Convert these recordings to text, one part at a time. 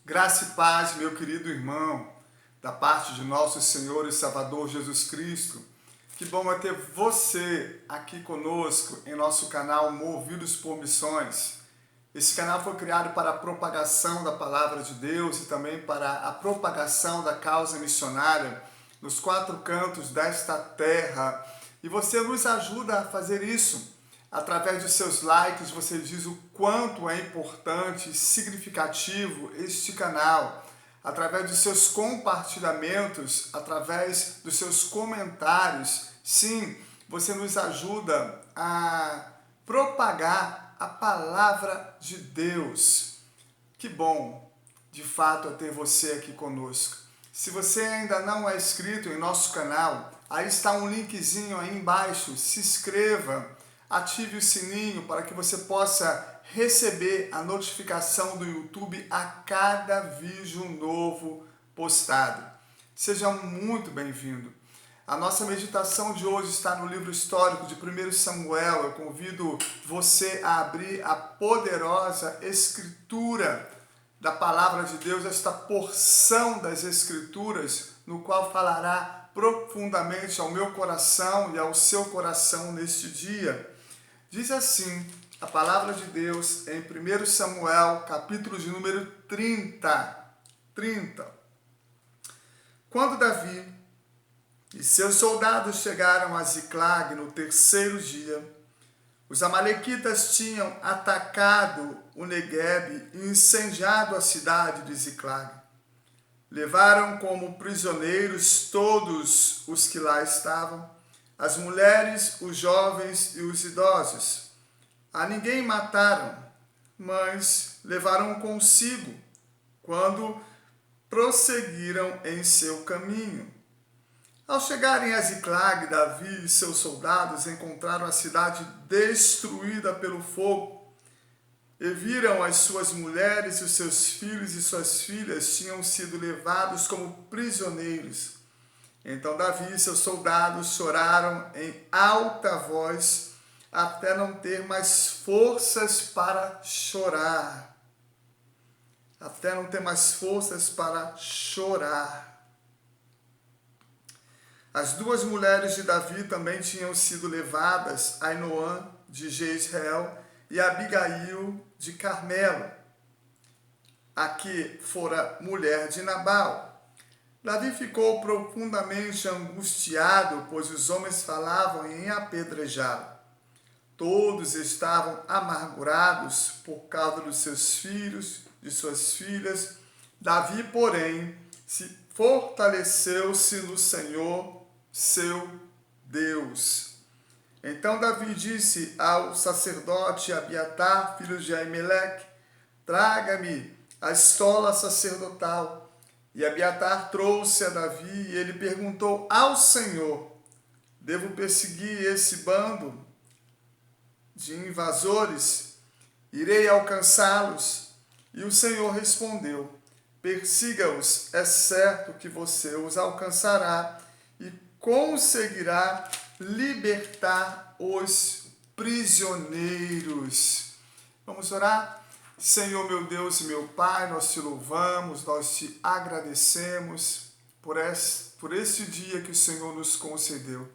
Graça e paz, meu querido irmão, da parte de nosso Senhor e Salvador Jesus Cristo. Que bom é ter você aqui conosco em nosso canal Movidos por Missões. Esse canal foi criado para a propagação da Palavra de Deus e também para a propagação da causa missionária nos quatro cantos desta terra. E você nos ajuda a fazer isso. Através dos seus likes, você diz o quanto é importante e significativo este canal. Através dos seus compartilhamentos, através dos seus comentários. Sim, você nos ajuda a propagar a palavra de Deus. Que bom, de fato, ter você aqui conosco. Se você ainda não é inscrito em nosso canal, aí está um linkzinho aí embaixo. Se inscreva, ative o sininho para que você possa receber a notificação do YouTube a cada vídeo novo postado. Seja muito bem-vindo. A nossa meditação de hoje está no livro histórico de 1 Samuel. Eu convido você a abrir a poderosa escritura da palavra de Deus, esta porção das escrituras, no qual falará profundamente ao meu coração e ao seu coração neste dia. Diz assim a palavra de Deus em 1 Samuel, capítulo de número 30. Quando Davi e seus soldados chegaram a Ziclag no terceiro dia, os amalequitas tinham atacado o Neguebe e incendiado a cidade de Ziclag. Levaram como prisioneiros todos os que lá estavam, as mulheres, os jovens e os idosos. A ninguém mataram, mas levaram consigo quando prosseguiram em seu caminho. Ao chegarem a Ziclag, Davi e seus soldados encontraram a cidade destruída pelo fogo e viram as suas mulheres e os seus filhos e suas filhas tinham sido levados como prisioneiros. Então Davi e seus soldados choraram em alta voz até não ter mais forças para chorar. Até não ter mais forças para chorar. As duas mulheres de Davi também tinham sido levadas, Ainoã de Jezreel e Abigail de Carmelo, a que fora mulher de Nabal. Davi ficou profundamente angustiado, pois os homens falavam em apedrejá-lo. Todos estavam amargurados por causa dos seus filhos, de suas filhas. Davi, porém, se fortaleceu-se no Senhor, seu Deus. Então Davi disse ao sacerdote Abiatar, filho de Aimeleque: traga-me a estola sacerdotal. E Abiatar trouxe a Davi e ele perguntou ao Senhor: devo perseguir esse bando de invasores? Irei alcançá-los? E o Senhor respondeu: persiga-os, é certo que você os alcançará e conseguirá libertar os prisioneiros. Vamos orar? Senhor, meu Deus e meu Pai, nós te louvamos, nós te agradecemos por esse dia que o Senhor nos concedeu.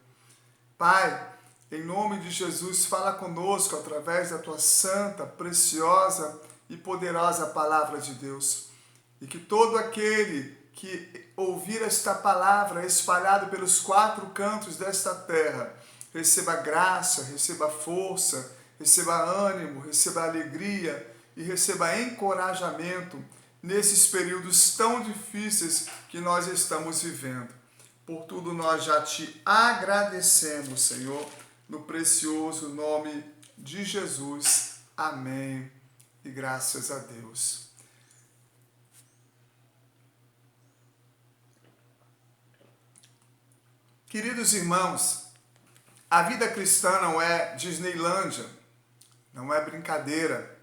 Pai, em nome de Jesus, fala conosco através da tua santa, preciosa e poderosa palavra de Deus. E que todo aquele que ouvir esta palavra espalhada pelos quatro cantos desta terra receba graça, receba força, receba ânimo, receba alegria e receba encorajamento nesses períodos tão difíceis que nós estamos vivendo. Por tudo nós já te agradecemos, Senhor, no precioso nome de Jesus. Amém. E graças a Deus. Queridos irmãos, a vida cristã não é Disneylândia, não é brincadeira.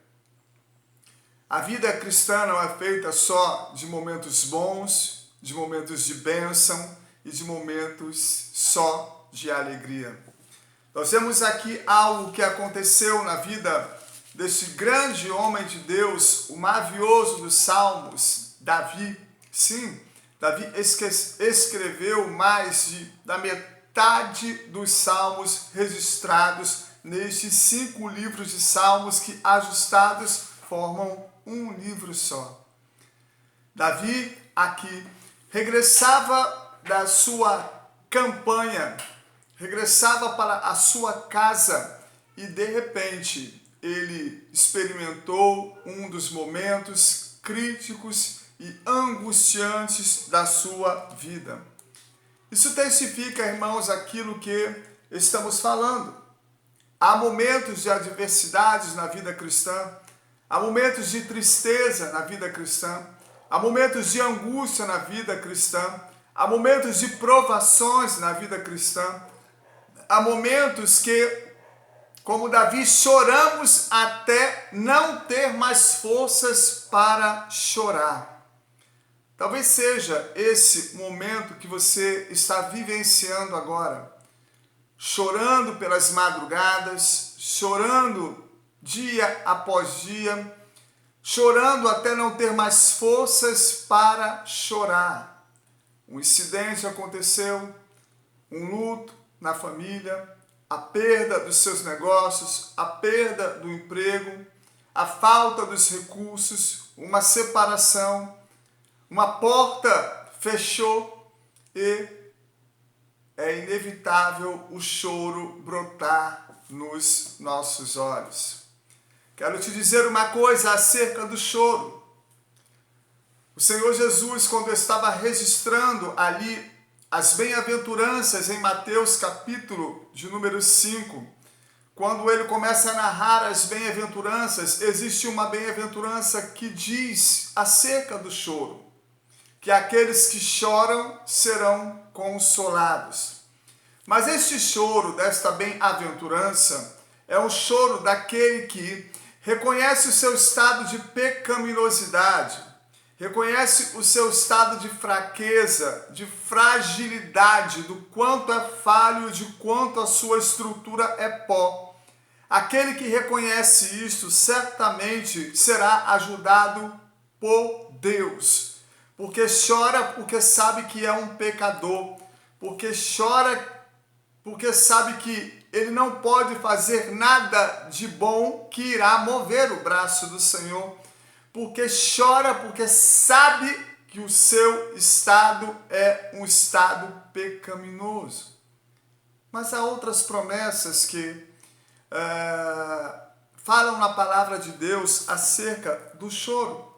A vida cristã não é feita só de momentos bons, de momentos de bênção e de momentos só de alegria. Nós vemos aqui algo que aconteceu na vida desse grande homem de Deus, o mavioso dos Salmos, Davi, sim, Davi escreveu mais da metade dos salmos registrados nestes 5 livros de salmos que, ajustados, formam um livro só. Davi, aqui, regressava da sua campanha, regressava para a sua casa e, de repente, ele experimentou um dos momentos críticos e angustiantes da sua vida. Isso testifica, irmãos, aquilo que estamos falando. Há momentos de adversidades na vida cristã, há momentos de tristeza na vida cristã, há momentos de angústia na vida cristã, há momentos de provações na vida cristã, há momentos que, como Davi, choramos até não ter mais forças para chorar. Talvez seja esse momento que você está vivenciando agora, chorando pelas madrugadas, chorando dia após dia, chorando até não ter mais forças para chorar. Um incidente aconteceu, um luto na família, a perda dos seus negócios, a perda do emprego, a falta dos recursos, uma separação, uma porta fechou e é inevitável o choro brotar nos nossos olhos. Quero te dizer uma coisa acerca do choro. O Senhor Jesus, quando estava registrando ali as bem-aventuranças em Mateus capítulo de número 5, quando ele começa a narrar as bem-aventuranças, existe uma bem-aventurança que diz acerca do choro, que aqueles que choram serão consolados. Mas este choro desta bem-aventurança é um choro daquele que reconhece o seu estado de pecaminosidade, reconhece o seu estado de fraqueza, de fragilidade, do quanto é falho, de quanto a sua estrutura é pó. Aquele que reconhece isto certamente será ajudado por Deus, porque chora porque sabe que é um pecador, porque chora porque sabe que ele não pode fazer nada de bom que irá mover o braço do Senhor, porque chora porque sabe que o seu estado é um estado pecaminoso. Mas há outras promessas que falam na palavra de Deus acerca do choro.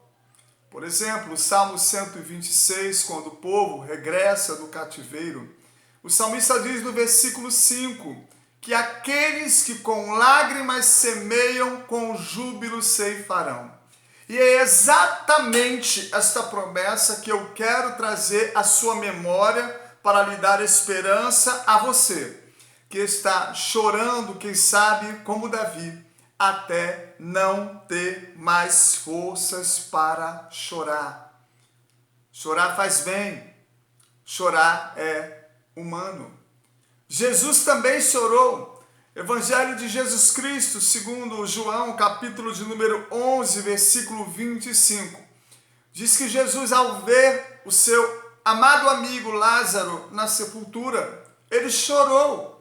Por exemplo, o Salmo 126, quando o povo regressa do cativeiro, o salmista diz no versículo 5, que aqueles que com lágrimas semeiam, com júbilo ceifarão. E é exatamente esta promessa que eu quero trazer à sua memória para lhe dar esperança a você, que está chorando, quem sabe, como Davi, até não ter mais forças para chorar. Chorar faz bem, chorar é humano. Jesus também chorou. Evangelho de Jesus Cristo, segundo João, capítulo de número 11, versículo 25. Diz que Jesus, ao ver o seu amado amigo Lázaro na sepultura, ele chorou.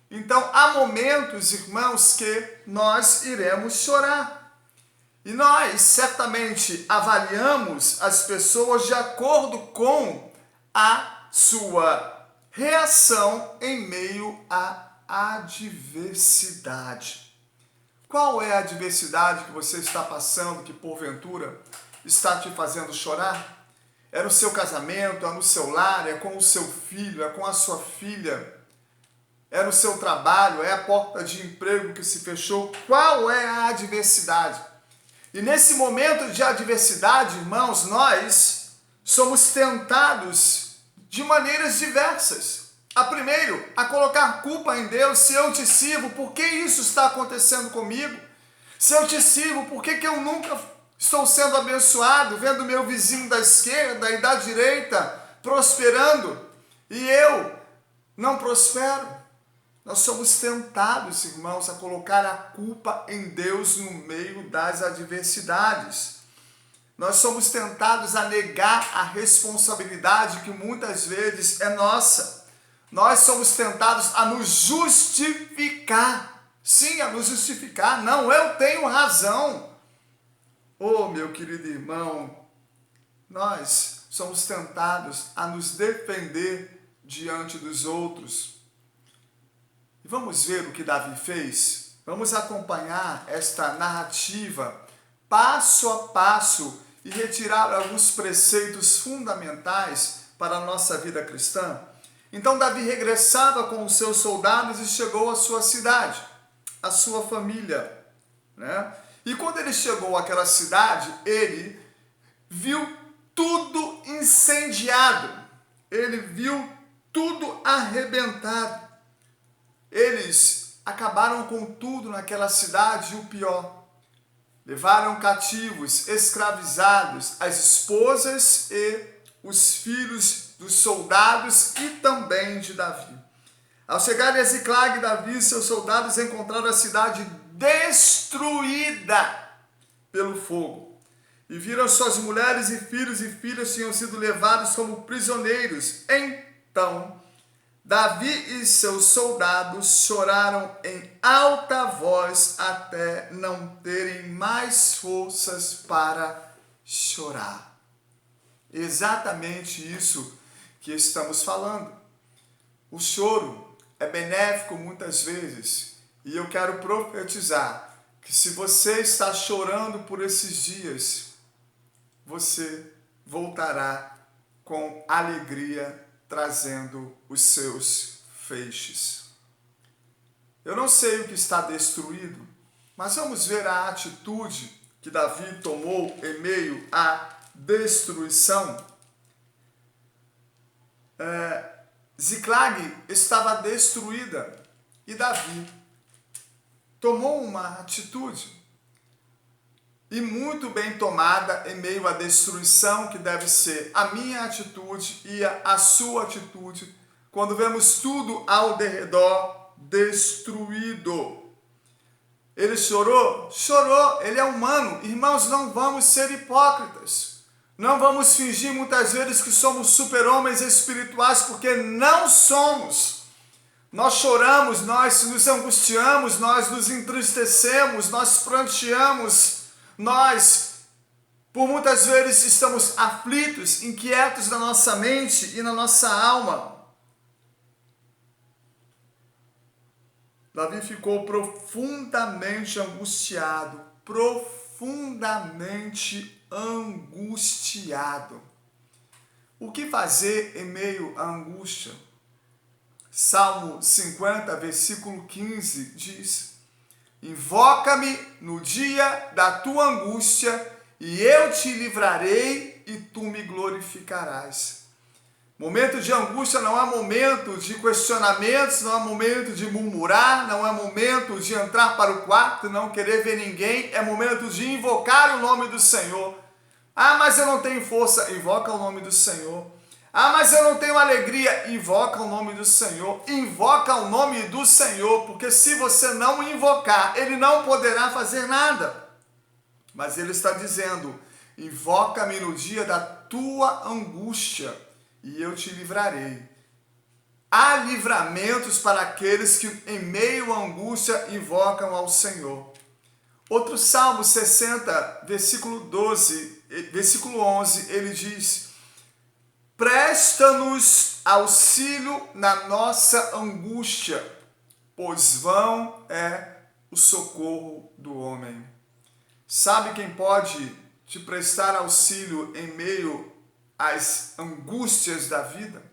Então, há momentos, irmãos, que nós iremos chorar. E nós, certamente, avaliamos as pessoas de acordo com a sua reação em meio à adversidade. Qual é a adversidade que você está passando que, porventura, está te fazendo chorar? É no seu casamento, é no seu lar, é com o seu filho, é com a sua filha, é no seu trabalho, é a porta de emprego que se fechou. Qual é a adversidade? E nesse momento de adversidade, irmãos, nós somos tentados de maneiras diversas. Primeiro, a colocar culpa em Deus. Se eu te sirvo, por que isso está acontecendo comigo? Se eu te sirvo, por que eu nunca estou sendo abençoado, vendo meu vizinho da esquerda e da direita prosperando e eu não prospero? Nós somos tentados, irmãos, a colocar a culpa em Deus no meio das adversidades. Nós somos tentados a negar a responsabilidade que muitas vezes é nossa. Nós somos tentados a nos justificar. Sim, a nos justificar. Não, eu tenho razão. Oh, meu querido irmão, nós somos tentados a nos defender diante dos outros. E vamos ver o que Davi fez? Vamos acompanhar esta narrativa passo a passo e retirar alguns preceitos fundamentais para a nossa vida cristã. Então Davi regressava com os seus soldados e chegou à sua cidade, à sua família, né? E quando ele chegou àquela cidade, ele viu tudo incendiado, ele viu tudo arrebentado. Eles acabaram com tudo naquela cidade e o pior, levaram cativos, escravizados, as esposas e os filhos dos soldados e também de Davi. Ao chegarem a Ziclag, Davi e seus soldados encontraram a cidade destruída pelo fogo. E viram suas mulheres e filhas tinham sido levados como prisioneiros. Então, Davi e seus soldados choraram em alta voz até não terem mais forças para chorar. Exatamente isso que estamos falando. O choro é benéfico muitas vezes, e eu quero profetizar que se você está chorando por esses dias, você voltará com alegria, trazendo os seus feixes. Eu não sei o que está destruído, mas vamos ver a atitude que Davi tomou em meio à destruição. Ziclag estava destruída e Davi tomou uma atitude, e muito bem tomada em meio à destruição, que deve ser a minha atitude e a sua atitude, quando vemos tudo ao derredor destruído. Ele chorou? Chorou, ele é humano. Irmãos, não vamos ser hipócritas. Não vamos fingir muitas vezes que somos super-homens espirituais, porque não somos. Nós choramos, nós nos angustiamos, nós nos entristecemos, nós pranteamos, nós, por muitas vezes, estamos aflitos, inquietos na nossa mente e na nossa alma. Davi ficou profundamente angustiado, O que fazer em meio à angústia? Salmo 50, versículo 15 diz: Invoca-me no dia da tua angústia, e eu te livrarei, e tu me glorificarás. Momento de angústia não é momento de questionamentos, não é momento de murmurar, não é momento de entrar para o quarto e não querer ver ninguém, é momento de invocar o nome do Senhor. Ah, mas eu não tenho força, invoca o nome do Senhor. Ah, mas eu não tenho alegria, invoca o nome do Senhor. Invoca o nome do Senhor, porque se você não invocar, Ele não poderá fazer nada. Mas Ele está dizendo: invoca-me no dia da tua angústia, e eu te livrarei. Há livramentos para aqueles que em meio à angústia invocam ao Senhor. Outro Salmo 60, versículo 11, ele diz: Presta-nos auxílio na nossa angústia, pois vão é o socorro do homem. Sabe quem pode te prestar auxílio em meio às angústias da vida?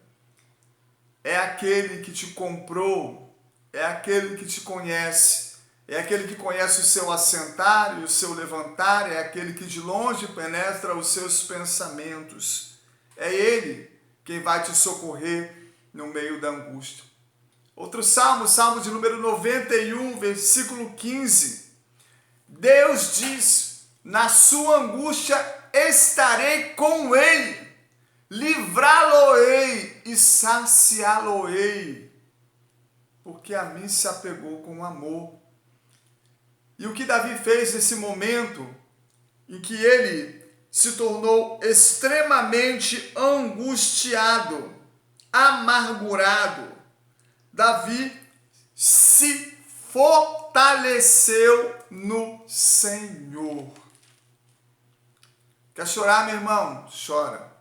É aquele que te comprou, é aquele que te conhece, é aquele que conhece o seu assentar e o seu levantar, é aquele que de longe penetra os seus pensamentos. É Ele quem vai te socorrer no meio da angústia. Outro salmo, salmo de número 91, versículo 15. Deus diz: na sua angústia estarei com ele, livrá-lo-ei e saciá-lo-ei, porque a mim se apegou com amor. E o que Davi fez nesse momento em que ele se tornou extremamente angustiado, amargurado. Davi se fortaleceu no Senhor. Quer chorar, meu irmão? Chora.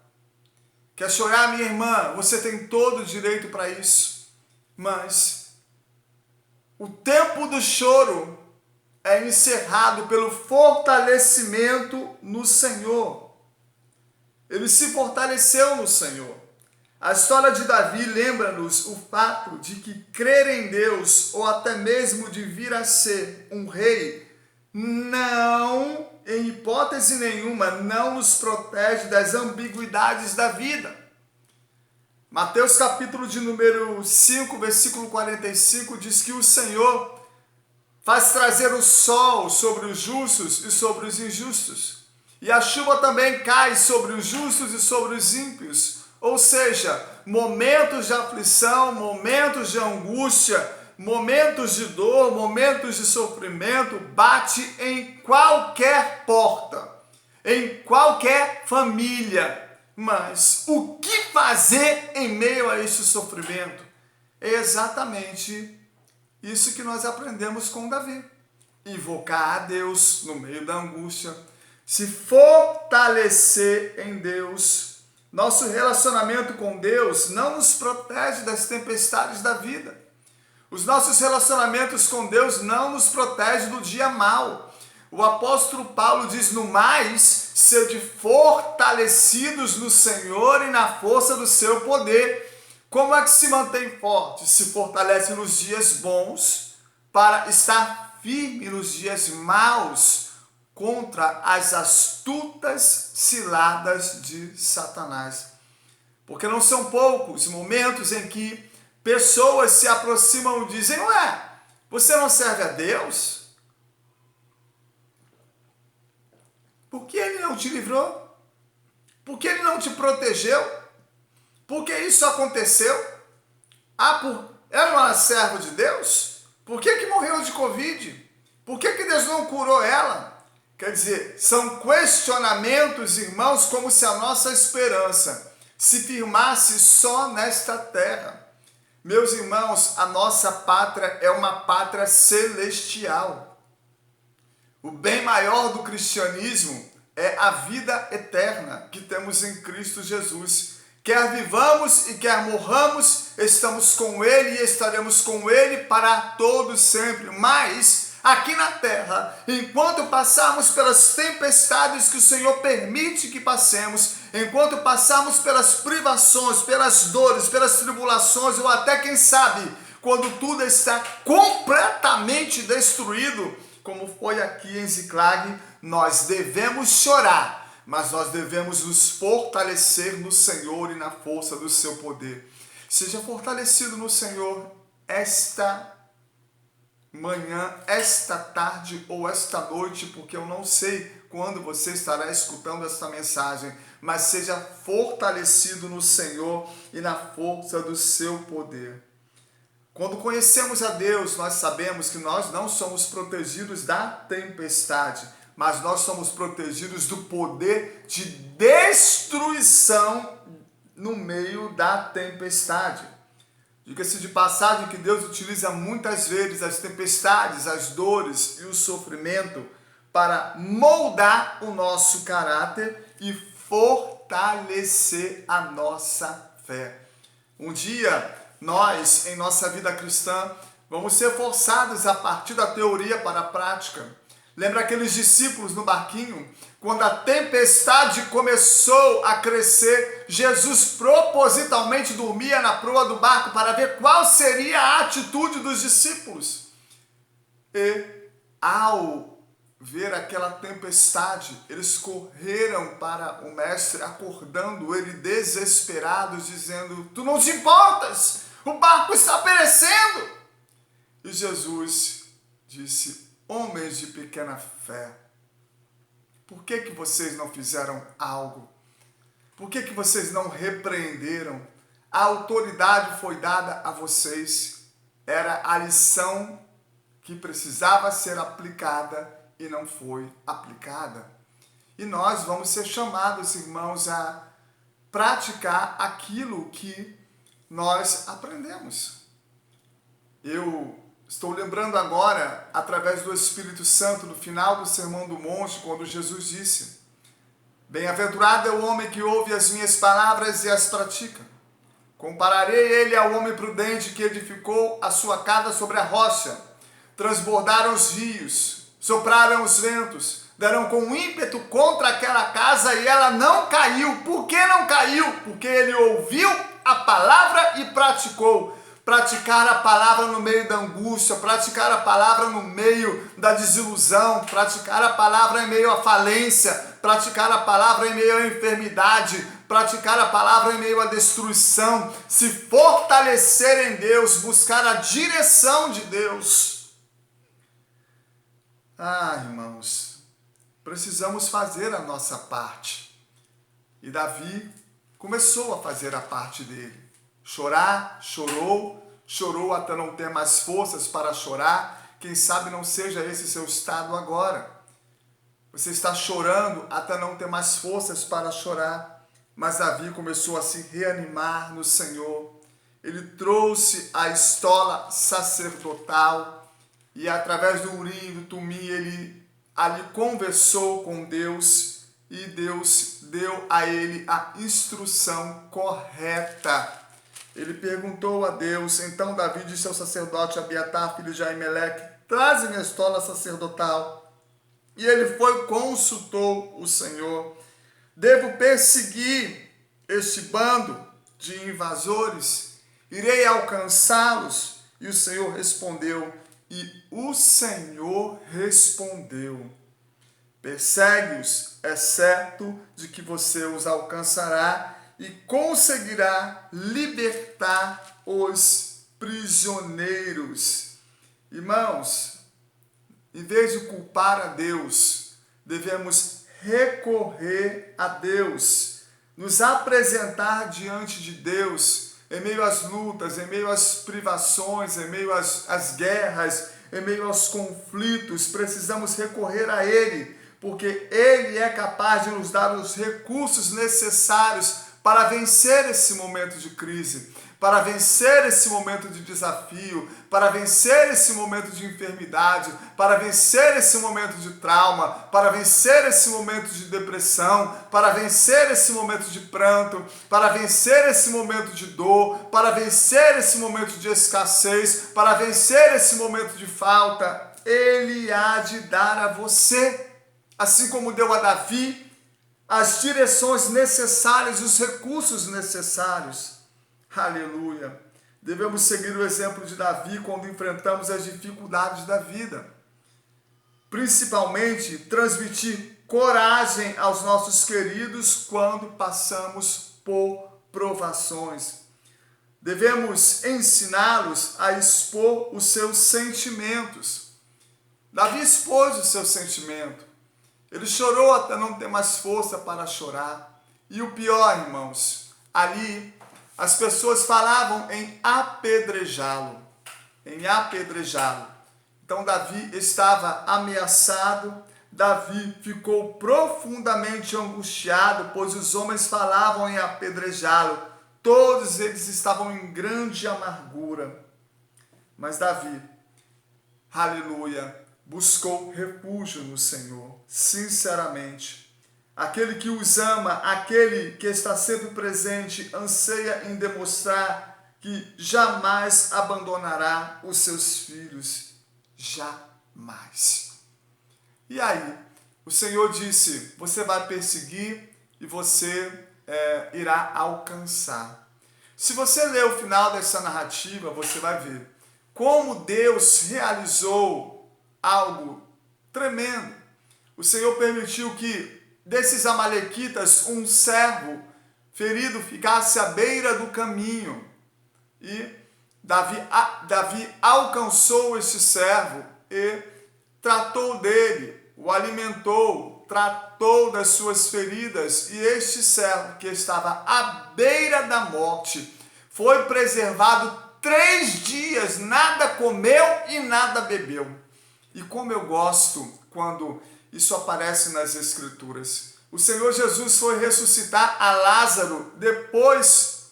Quer chorar, minha irmã? Você tem todo o direito para isso. Mas o tempo do choro é encerrado pelo fortalecimento no Senhor. Ele se fortaleceu no Senhor. A história de Davi lembra-nos o fato de que crer em Deus, ou até mesmo de vir a ser um rei, não, em hipótese nenhuma, não nos protege das ambiguidades da vida. Mateus capítulo de número 5, versículo 45, diz que o Senhor faz trazer o sol sobre os justos e sobre os injustos. E a chuva também cai sobre os justos e sobre os ímpios. Ou seja, momentos de aflição, momentos de angústia, momentos de dor, momentos de sofrimento, bate em qualquer porta, em qualquer família. Mas o que fazer em meio a este sofrimento? É exatamente isso que nós aprendemos com Davi. Invocar a Deus no meio da angústia, se fortalecer em Deus. Nosso relacionamento com Deus não nos protege das tempestades da vida. Os nossos relacionamentos com Deus não nos protegem do dia mau. O apóstolo Paulo diz: no mais, sede fortalecidos no Senhor e na força do seu poder. Como é que se mantém forte? Se fortalece nos dias bons para estar firme nos dias maus contra as astutas ciladas de Satanás. Porque não são poucos momentos em que pessoas se aproximam e dizem: ué, você não serve a Deus? Por que Ele não te livrou? Por que Ele não te protegeu? Por que isso aconteceu? Ela não era servo de Deus? Por que morreu de Covid? Por que Deus não curou ela? Quer dizer, são questionamentos, irmãos, como se a nossa esperança se firmasse só nesta terra. Meus irmãos, a nossa pátria é uma pátria celestial. O bem maior do cristianismo é a vida eterna que temos em Cristo Jesus. Quer vivamos e quer morramos, estamos com Ele e estaremos com Ele para todo sempre. Mas aqui na terra, enquanto passarmos pelas tempestades que o Senhor permite que passemos, enquanto passarmos pelas privações, pelas dores, pelas tribulações, ou até, quem sabe, quando tudo está completamente destruído, como foi aqui em Ziklag, nós devemos chorar, mas nós devemos nos fortalecer no Senhor e na força do seu poder. Seja fortalecido no Senhor esta manhã, esta tarde ou esta noite, porque eu não sei quando você estará escutando esta mensagem, mas seja fortalecido no Senhor e na força do seu poder. Quando conhecemos a Deus, nós sabemos que nós não somos protegidos da tempestade, mas nós somos protegidos do poder de destruição no meio da tempestade. Diga-se de passagem que Deus utiliza muitas vezes as tempestades, as dores e o sofrimento para moldar o nosso caráter e fortalecer a nossa fé. Um dia, nós, em nossa vida cristã, vamos ser forçados a partir da teoria para a prática. Lembra aqueles discípulos no barquinho? Quando a tempestade começou a crescer, Jesus propositalmente dormia na proa do barco para ver qual seria a atitude dos discípulos. E, ao ver aquela tempestade, eles correram para o mestre, acordando ele desesperados, dizendo: tu não te importas? O barco está perecendo! E Jesus disse: homens de pequena fé, por que vocês não fizeram algo? Por que vocês não repreenderam? A autoridade foi dada a vocês. Era a lição que precisava ser aplicada e não foi aplicada. E nós vamos ser chamados, irmãos, a praticar aquilo que nós aprendemos. Eu estou lembrando agora, através do Espírito Santo, no final do Sermão do Monte, quando Jesus disse: bem-aventurado é o homem que ouve as minhas palavras e as pratica. Compararei ele ao homem prudente que edificou a sua casa sobre a rocha. Transbordaram os rios, sopraram os ventos, deram com ímpeto contra aquela casa e ela não caiu. Por que não caiu? Porque ele ouviu a palavra e praticou. Praticar a palavra no meio da angústia, praticar a palavra no meio da desilusão, praticar a palavra em meio à falência, praticar a palavra em meio à enfermidade, praticar a palavra em meio à destruição, se fortalecer em Deus, buscar a direção de Deus. Irmãos, precisamos fazer a nossa parte. E Davi começou a fazer a parte dele. Chorar, chorou até não ter mais forças para chorar. Quem sabe não seja esse seu estado agora. Você está chorando até não ter mais forças para chorar. Mas Davi começou a se reanimar no Senhor. Ele trouxe a estola sacerdotal e através do Urim e do Tumim ele ali conversou com Deus e Deus deu a ele a instrução correta. Ele perguntou a Deus, então Davi disse ao sacerdote Abiatar, filho de Aimeleque: traze-me a estola sacerdotal. E ele foi e consultou o Senhor: devo perseguir este bando de invasores? Irei alcançá-los? E o Senhor respondeu, persegue-os, é certo de que você os alcançará e conseguirá libertar os prisioneiros. Irmãos, em vez de culpar a Deus, devemos recorrer a Deus, nos apresentar diante de Deus, em meio às lutas, em meio às privações, em meio às guerras, em meio aos conflitos. Precisamos recorrer a Ele, porque Ele é capaz de nos dar os recursos necessários para vencer esse momento de crise, para vencer esse momento de desafio, para vencer esse momento de enfermidade, para vencer esse momento de trauma, para vencer esse momento de depressão, para vencer esse momento de pranto, para vencer esse momento de dor, para vencer esse momento de escassez, para vencer esse momento de falta. Ele há de dar a você, assim como deu a Davi, as direções necessárias, os recursos necessários. Aleluia! Devemos seguir o exemplo de Davi quando enfrentamos as dificuldades da vida. Principalmente, transmitir coragem aos nossos queridos quando passamos por provações. Devemos ensiná-los a expor os seus sentimentos. Davi expôs o seu sentimento. Ele chorou até não ter mais força para chorar. E o pior, irmãos, ali as pessoas falavam em apedrejá-lo. Então Davi estava ameaçado, Davi ficou profundamente angustiado, pois os homens falavam em apedrejá-lo. Todos eles estavam em grande amargura. Mas Davi, aleluia, buscou refúgio no Senhor, sinceramente. Aquele que os ama, aquele que está sempre presente, anseia em demonstrar que jamais abandonará os seus filhos. Jamais. E aí, o Senhor disse, você vai perseguir e você irá alcançar. Se você ler o final dessa narrativa, você vai ver como Deus realizou algo tremendo. O Senhor permitiu que desses amalequitas um servo ferido ficasse à beira do caminho. E Davi alcançou este servo e tratou dele, o alimentou, tratou das suas feridas. E este servo que estava à beira da morte foi preservado 3 dias, nada comeu e nada bebeu. E como eu gosto quando isso aparece nas Escrituras. O Senhor Jesus foi ressuscitar a Lázaro depois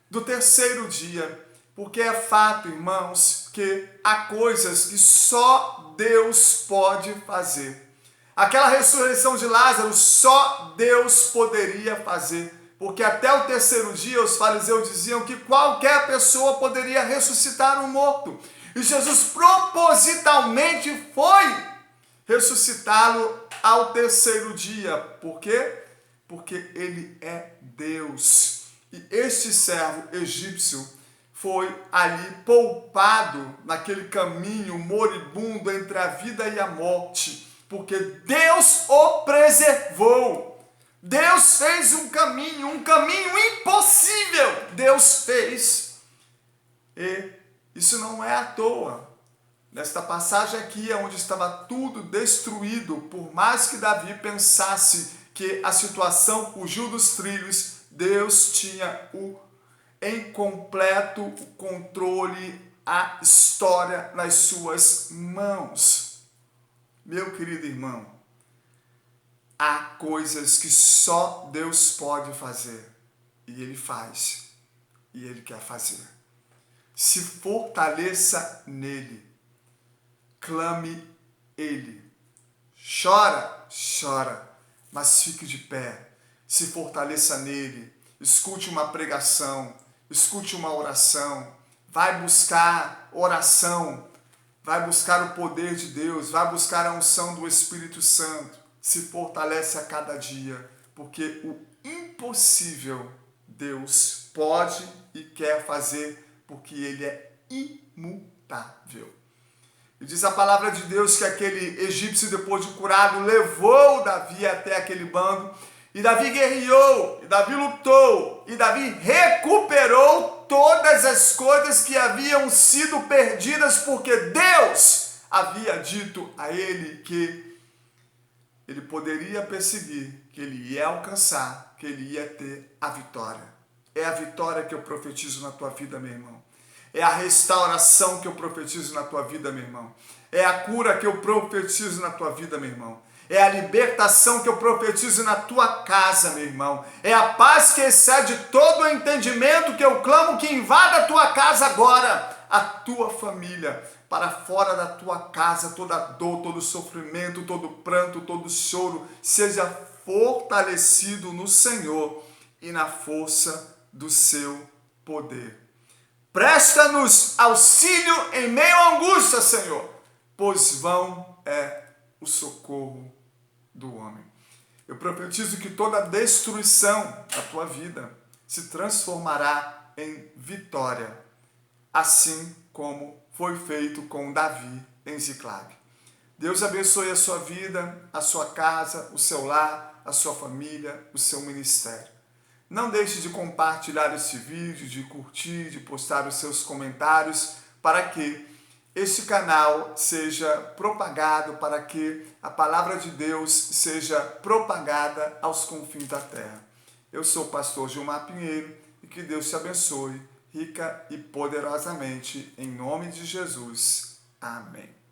do terceiro dia, porque é fato, irmãos, que há coisas que só Deus pode fazer. Aquela ressurreição de Lázaro só Deus poderia fazer, porque até o terceiro dia os fariseus diziam que qualquer pessoa poderia ressuscitar um morto. E Jesus propositalmente foi ressuscitá-lo ao terceiro dia. Por quê? Porque ele é Deus. E este servo egípcio foi ali poupado naquele caminho moribundo entre a vida e a morte, porque Deus o preservou. Deus fez um caminho impossível. Deus fez. E isso não é à toa. Nesta passagem aqui, onde estava tudo destruído, por mais que Davi pensasse que a situação fugiu dos trilhos, Deus tinha em completo controle, a história nas suas mãos. Meu querido irmão, há coisas que só Deus pode fazer, e Ele faz, e Ele quer fazer. Se fortaleça nele, clame Ele, chora, mas fique de pé, se fortaleça nele, escute uma pregação, escute uma oração, vai buscar oração, vai buscar o poder de Deus, vai buscar a unção do Espírito Santo, se fortalece a cada dia, porque o impossível Deus pode e quer fazer, porque Ele é imutável. E diz a palavra de Deus que aquele egípcio, depois de curado, levou Davi até aquele bando, e Davi guerreou, e Davi lutou, e Davi recuperou todas as coisas que haviam sido perdidas, porque Deus havia dito a ele que ele poderia perseguir, que ele ia alcançar, que ele ia ter a vitória. É a vitória que eu profetizo na tua vida, meu irmão. É a restauração que eu profetizo na tua vida, meu irmão. É a cura que eu profetizo na tua vida, meu irmão. É a libertação que eu profetizo na tua casa, meu irmão. É a paz que excede todo o entendimento que eu clamo que invada a tua casa agora, a tua família. Para fora da tua casa, toda dor, todo sofrimento, todo pranto, todo choro, seja fortalecido no Senhor e na força do seu poder. Presta-nos auxílio em meio à angústia, Senhor, pois vão é o socorro do homem. Eu profetizo que toda destruição da tua vida se transformará em vitória, assim como foi feito com Davi em Ziclague. Deus abençoe a sua vida, a sua casa, o seu lar, a sua família, o seu ministério. Não deixe de compartilhar esse vídeo, de curtir, de postar os seus comentários, para que este canal seja propagado, para que a palavra de Deus seja propagada aos confins da terra. Eu sou o pastor Gilmar Pinheiro e que Deus te abençoe rica e poderosamente, em nome de Jesus. Amém.